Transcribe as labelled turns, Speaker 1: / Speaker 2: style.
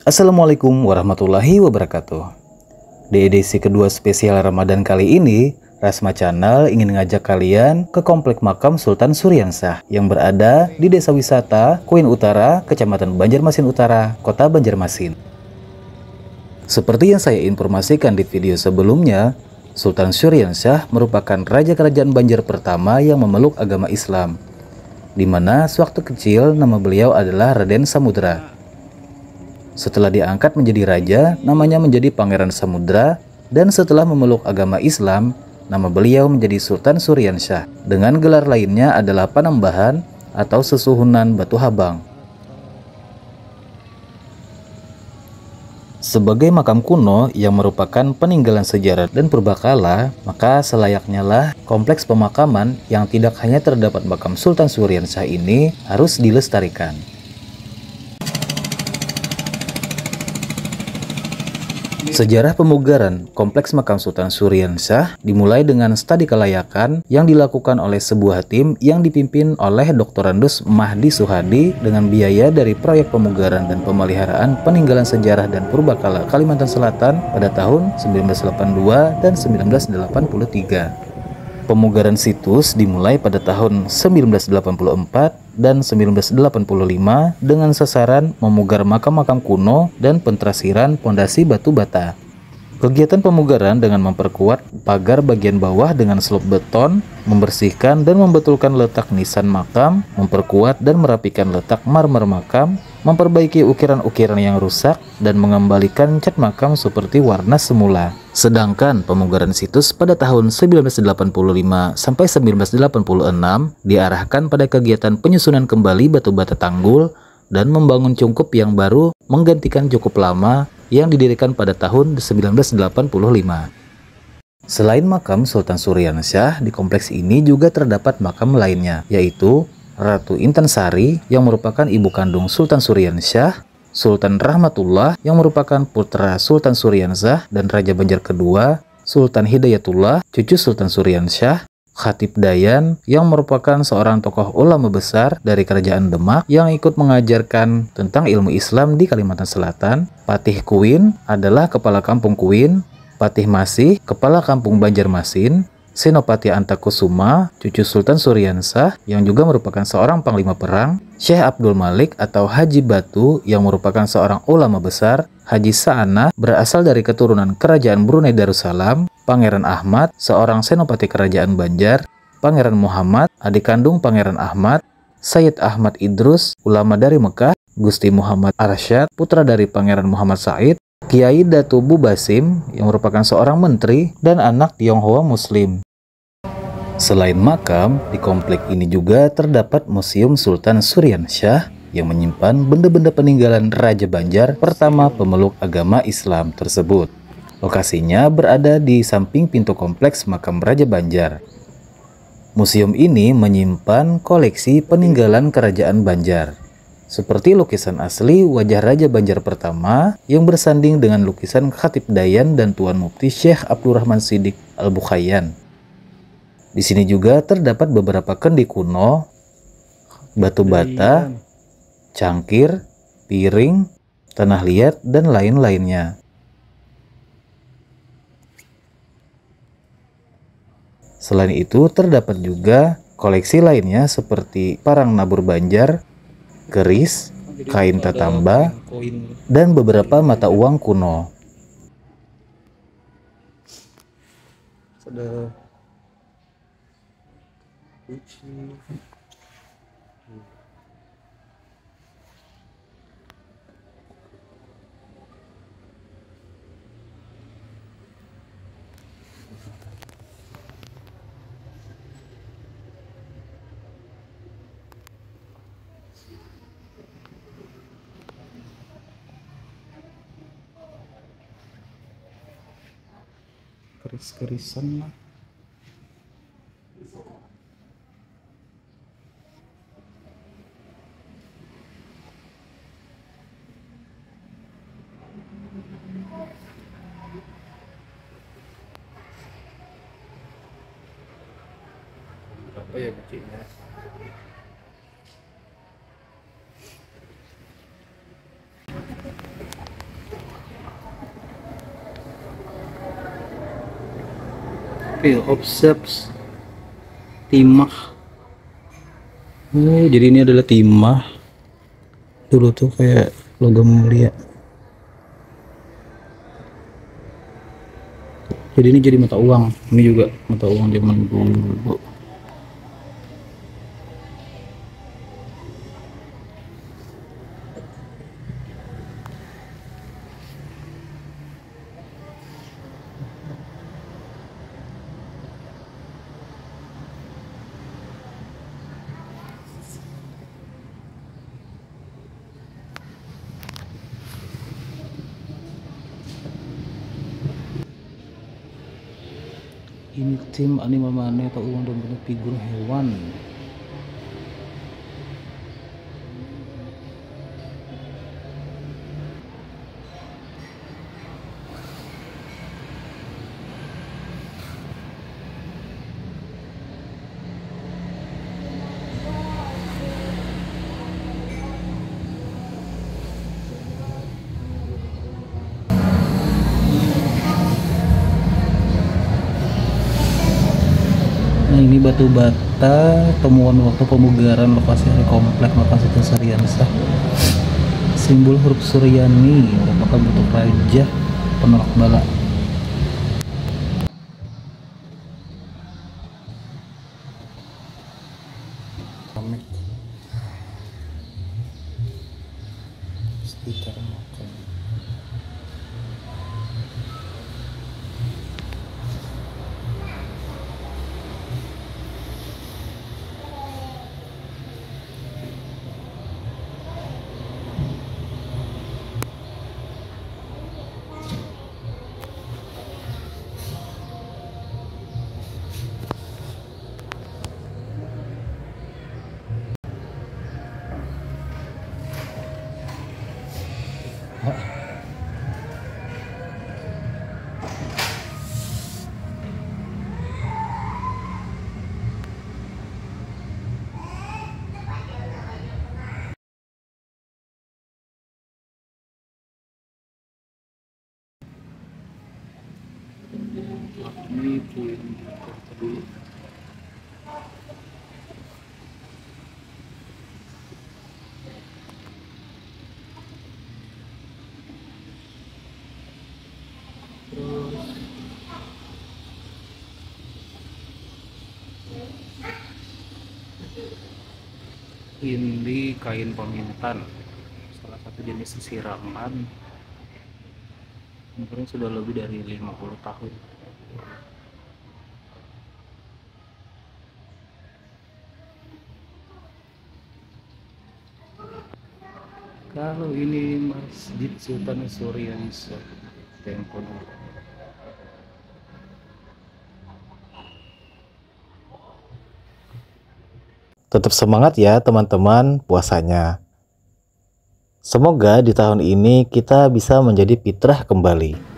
Speaker 1: Assalamualaikum warahmatullahi wabarakatuh. Di edisi kedua spesial Ramadan kali ini, Rasma Channel ingin ngajak kalian ke Komplek Makam Sultan Suryansah yang berada di Desa Wisata Kuin Utara, Kecamatan Banjarmasin Utara, Kota Banjarmasin. Seperti yang saya informasikan di video sebelumnya, Sultan Suryansah merupakan raja kerajaan Banjar pertama yang memeluk agama Islam, di mana sewaktu kecil nama beliau adalah Raden Samudra. Setelah diangkat menjadi raja, namanya menjadi Pangeran Samudra, dan setelah memeluk agama Islam, nama beliau menjadi Sultan Suryansah. Dengan gelar lainnya adalah Panembahan atau Sesuhunan Batu Habang. Sebagai makam kuno yang merupakan peninggalan sejarah dan purbakala, maka selayaknya lah kompleks pemakaman yang tidak hanya terdapat makam Sultan Suryansah ini harus dilestarikan. Sejarah pemugaran Kompleks Makam Sultan Suryansah dimulai dengan studi kelayakan yang dilakukan oleh sebuah tim yang dipimpin oleh Dr. Andus Mahdi Suhadi dengan biaya dari proyek pemugaran dan pemeliharaan peninggalan sejarah dan purbakala Kalimantan Selatan pada tahun 1982 dan 1983. Pemugaran situs dimulai pada tahun 1984 dan 1985 dengan sasaran memugar makam-makam kuno dan pentrasiran pondasi batu bata. Kegiatan pemugaran dengan memperkuat pagar bagian bawah dengan slop beton, membersihkan dan membetulkan letak nisan makam, memperkuat dan merapikan letak marmer makam, memperbaiki ukiran-ukiran yang rusak, dan mengembalikan cat makam seperti warna semula. Sedangkan pemugaran situs pada tahun 1985 sampai 1986 diarahkan pada kegiatan penyusunan kembali batu bata tanggul dan membangun cungkup yang baru menggantikan cukup lama yang didirikan pada tahun 1985. Selain makam Sultan Suryansah, di kompleks ini juga terdapat makam lainnya, yaitu Ratu Intan Sari yang merupakan ibu kandung Sultan Suryansah, Sultan Rahmatullah yang merupakan putra Sultan Suryansah dan Raja Banjar kedua, Sultan Hidayatullah, cucu Sultan Suryansah, Khatib Dayan yang merupakan seorang tokoh ulama besar dari Kerajaan Demak yang ikut mengajarkan tentang ilmu Islam di Kalimantan Selatan. Patih Kuin adalah kepala kampung Kuin, Patih Masih kepala kampung Banjarmasin, Senopati Antakusuma, cucu Sultan Suryansah yang juga merupakan seorang panglima perang, Syekh Abdul Malik atau Haji Batu yang merupakan seorang ulama besar, Haji Sa'ana berasal dari keturunan Kerajaan Brunei Darussalam, Pangeran Ahmad, seorang senopati Kerajaan Banjar, Pangeran Muhammad, adik kandung Pangeran Ahmad, Sayyid Ahmad Idrus, ulama dari Mekah, Gusti Muhammad Arsyad, putra dari Pangeran Muhammad Said, Kiai Datu Bu Basim yang merupakan seorang menteri dan anak Tionghoa Muslim. Selain makam, di komplek ini juga terdapat Museum Sultan Suryansah yang menyimpan benda-benda peninggalan Raja Banjar pertama pemeluk agama Islam tersebut. Lokasinya berada di samping pintu kompleks makam Raja Banjar. Museum ini menyimpan koleksi peninggalan Kerajaan Banjar, seperti lukisan asli wajah Raja Banjar pertama yang bersanding dengan lukisan Khatib Dayan dan Tuan Mufti Syekh Abdurrahman Siddiq Al-Bukhayyan. Di sini juga terdapat beberapa kendi kuno, batu bata, cangkir, piring, tanah liat, dan lain-lainnya. Selain itu terdapat juga koleksi lainnya seperti parang nabur Banjar, keris, kain tatamba, dan beberapa mata uang kuno. keris-kerisan lah. Apa ya kucingnya? Pil observes timah. Jadi ini adalah timah. Dulu tuh kayak logam mulia. Jadi ini jadi mata uang. Ini juga mata uang zaman dulu. Ini tim anime mana atau uang dalam bentuk figur hewan. Nah, ini batu bata temuan waktu pemugaran lokasi dari komplek makam Sultan Syariansah. Simbol huruf Suryani merupakan bentuk raja penolak bala. Sekitar makam. Ini poin dulu. Ini kain pemintan, salah satu jenis siraman. Umurnya sudah lebih dari 50 tahun. Kalau ini Masjid Sultan Syariansah Tempo. Tetap semangat ya teman-teman puasanya. Semoga di tahun ini kita bisa menjadi fitrah kembali.